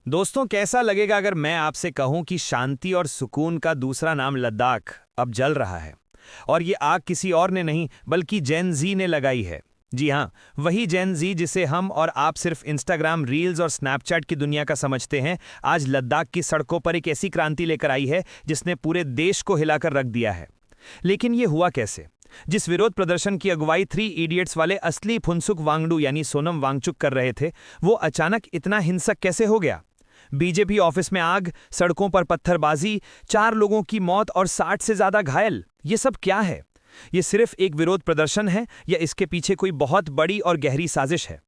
दोस्तों, कैसा लगेगा अगर मैं आपसे कहूं कि शांति और सुकून का दूसरा नाम लद्दाख अब जल रहा है। और ये आग किसी और ने नहीं बल्कि जेन जी ने लगाई है। जी हाँ, वही जेन जी जिसे हम और आप सिर्फ इंस्टाग्राम रील्स और स्नैपचैट की दुनिया का समझते हैं, आज लद्दाख की सड़कों पर एक ऐसी क्रांति लेकर आई है जिसने पूरे देश को हिलाकर रख दिया है। लेकिन ये हुआ कैसे? जिस विरोध प्रदर्शन की अगुवाई 3 इडियट्स वाले असली फुनसुक वांगडू यानी सोनम वांगचुक कर रहे थे, वो अचानक इतना हिंसक कैसे हो गया? बीजेपी ऑफिस में आग, सड़कों पर पत्थरबाजी, 4 लोगों की मौत और 60 से ज्यादा घायल। ये सब क्या है? ये सिर्फ एक विरोध प्रदर्शन है या इसके पीछे कोई बहुत बड़ी और गहरी साजिश है?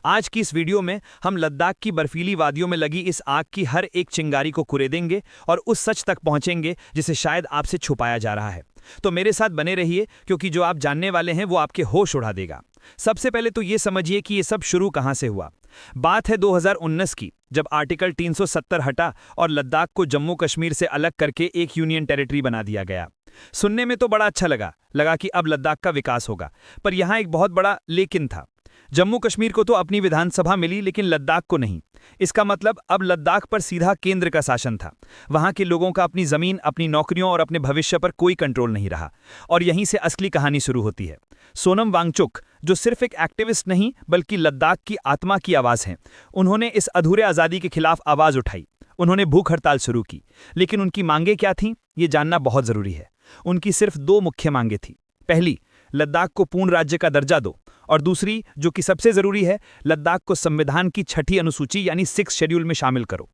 आज की इस वीडियो में हम लद्दाख की बर्फीली वादियों में लगी इस आग की हर एक चिंगारी को कुरेदेंगे और उस सच तक पहुंचेंगे जिसे शायद आपसे छुपाया जा रहा है। तो मेरे साथ बने रहिए, क्योंकि जो आप जानने वाले हैं वो आपके होश उड़ा देगा। सबसे पहले तो ये समझिए कि ये सब शुरू कहां से हुआ। बात है 2019 की, जब आर्टिकल 370 हटा और लद्दाख को जम्मू कश्मीर से अलग करके एक यूनियन टेरिटरी बना दिया गया। सुनने में तो बड़ा अच्छा लगा कि अब लद्दाख का विकास होगा, पर यहां एक बहुत बड़ा लेकिन था। जम्मू कश्मीर को तो अपनी विधानसभा मिली, लेकिन लद्दाख को नहीं। इसका मतलब अब लद्दाख पर सीधा केंद्र का शासन था। वहां के लोगों का अपनी जमीन, अपनी नौकरियों और अपने भविष्य पर कोई कंट्रोल नहीं रहा। और यहीं से असली कहानी शुरू होती है। सोनम वांगचुक, जो सिर्फ एक एक्टिविस्ट नहीं बल्कि लद्दाख की आत्मा की आवाज हैं, उन्होंने इस अधूरे आज़ादी के खिलाफ आवाज उठाई। उन्होंने भूख हड़ताल शुरू की। लेकिन उनकी मांगें क्या थीं, ये जानना बहुत जरूरी है। उनकी सिर्फ 2 मुख्य मांगें थीं। पहली, लद्दाख को पूर्ण राज्य का दर्जा दो, और दूसरी, जो कि सबसे जरूरी है, लद्दाख को संविधान की 6ठी अनुसूची यानी 6th शेड्यूल में शामिल करो।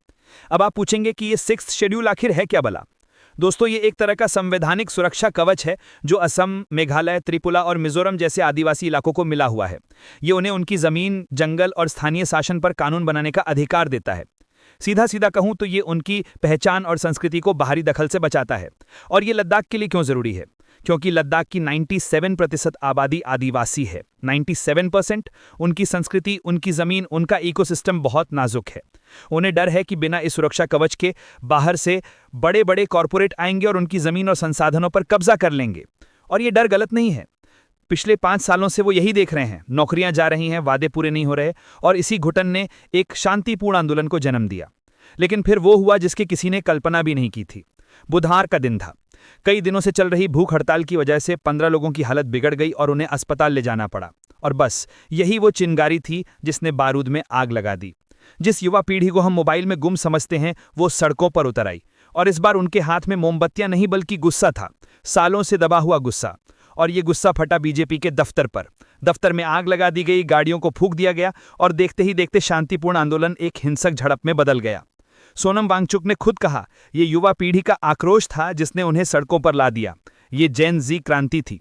अब आप पूछेंगे कि ये 6th शेड्यूल आखिर है क्या भला? दोस्तों, ये एक तरह का संवैधानिक सुरक्षा कवच है जो असम, मेघालय, त्रिपुरा और मिजोरम जैसे आदिवासी इलाकों को मिला हुआ है। ये उन्हें उनकी जमीन, जंगल और स्थानीय शासन पर कानून बनाने का अधिकार देता है। सीधा सीधा कहूं तो ये उनकी पहचान और संस्कृति को बाहरी दखल से बचाता है। और ये लद्दाख के लिए क्यों जरूरी है? क्योंकि लद्दाख की 97% आबादी आदिवासी है। 97%। उनकी संस्कृति, उनकी जमीन, उनका इकोसिस्टम बहुत नाजुक है। उन्हें डर है कि बिना इस सुरक्षा कवच के बाहर से बड़े बड़े कॉरपोरेट आएंगे और उनकी जमीन और संसाधनों पर कब्जा कर लेंगे। और ये डर गलत नहीं है। पिछले 5 सालों से वो यही देख रहे हैं। नौकरियां जा रही हैं, वादे पूरे नहीं हो रहे, और इसी घुटन ने एक शांतिपूर्ण आंदोलन को जन्म दिया। लेकिन फिर वो हुआ जिसकी किसी ने कल्पना भी नहीं की थी। बुधवार का दिन था। कई दिनों से चल रही भूख हड़ताल की वजह से 15 लोगों की हालत बिगड़ गई और उन्हें अस्पताल ले जाना पड़ा। और बस यही वो चिंगारी थी जिसने बारूद में आग लगा दी। जिस युवा पीढ़ी को हम मोबाइल में गुम समझते हैं, वो सड़कों पर उतर आई। और इस बार उनके हाथ में मोमबत्तियां नहीं बल्कि गुस्सा था, सालों से दबा हुआ गुस्सा। और ये गुस्सा फटा बीजेपी के दफ्तर पर। दफ्तर में आग लगा दी गई, गाड़ियों को फूंक दिया गया, और देखते ही देखते शांतिपूर्ण आंदोलन एक हिंसक झड़प में बदल गया। सोनम वांगचुक ने खुद कहा, ये युवा पीढ़ी का आक्रोश था जिसने उन्हें सड़कों पर ला दिया। ये जेन जी क्रांति थी।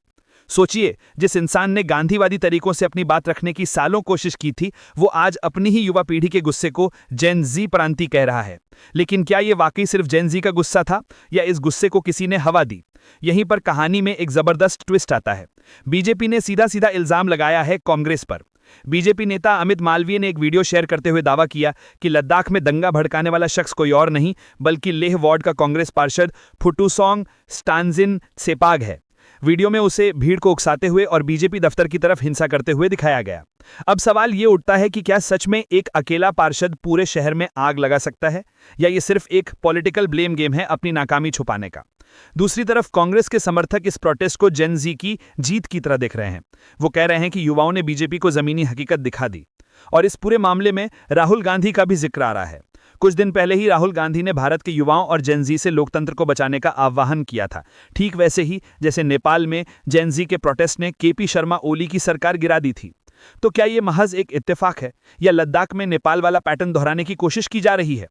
सोचिए, जिस इंसान ने गांधीवादी तरीकों से अपनी बात रखने की सालों कोशिश की थी, वो आज अपनी ही युवा पीढ़ी के गुस्से को जेन जी क्रांति कह रहा है। लेकिन क्या ये वाकई सिर्फ जेन जी का गुस्सा था, या इस गुस्से को किसी ने हवा दी? यहीं पर कहानी में एक जबरदस्त ट्विस्ट आता है। बीजेपी ने सीधा सीधा इल्जाम लगाया है कांग्रेस पर। बीजेपी नेता अमित मालवीय ने एक वीडियो शेयर करते हुए दावा किया कि लद्दाख में दंगा भड़काने वाला शख्स कोई और नहीं बल्कि लेह वार्ड का कांग्रेस पार्षद फुटुसोंग स्टानजिन सेपाग है। वीडियो में उसे भीड़ को उकसाते हुए और बीजेपी दफ्तर की तरफ हिंसा करते हुए दिखाया गया। अब सवाल ये उठता है कि क्या सच में एक अकेला पार्षद पूरे शहर में आग लगा सकता है, या ये सिर्फ एक पॉलिटिकल ब्लेम गेम है अपनी नाकामी छुपाने का? दूसरी तरफ कांग्रेस के समर्थक इस प्रोटेस्ट को जेन जी की जीत की तरह देख रहे हैं। वो कह रहे हैं कि युवाओं ने बीजेपी को जमीनी हकीकत दिखा दी। और इस पूरे मामले में राहुल गांधी का भी जिक्र आ रहा है। कुछ दिन पहले ही राहुल गांधी ने भारत के युवाओं और जेन जी से लोकतंत्र को बचाने का आह्वान किया था, ठीक वैसे ही जैसे नेपाल में जेन जी के प्रोटेस्ट ने केपी शर्मा ओली की सरकार गिरा दी थी। तो क्या ये महज एक इत्तेफाक है, या लद्दाख में नेपाल वाला पैटर्न दोहराने की कोशिश की जा रही है?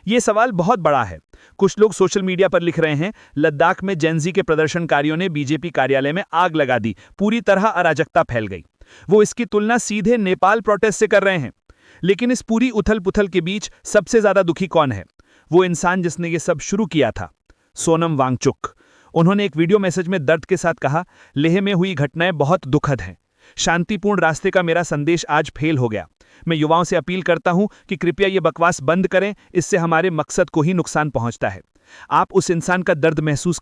ये सवाल बहुत बड़ा है। कुछ लोग सोशल मीडिया पर लिख रहे हैं, लद्दाख में जेन जी के प्रदर्शनकारियों ने बीजेपी कार्यालय में आग लगा दी, पूरी तरह अराजकता फैल गई। वो इसकी तुलना सीधे नेपाल प्रोटेस्ट से कर रहे हैं। लेकिन इस पूरी उथल पुथल के बीच सबसे ज्यादा दुखी कौन है? वो इंसान जिसने ये सब शुरू किया था, सोनम वांगचुक। उन्होंने एक वीडियो मैसेज में दर्द के साथ कहा, लेह में हुई घटनाएं बहुत दुखद हैं। शांतिपूर्ण रास्ते का मेरा संदेश आज फेल हो गया। मैं युवाओं से अपील करता हूं कि कृपया ये बकवास बंद करें, इससे हमारे मकसद को ही नुकसान पहुंचता है। आप उस इंसान का दर्द महसूस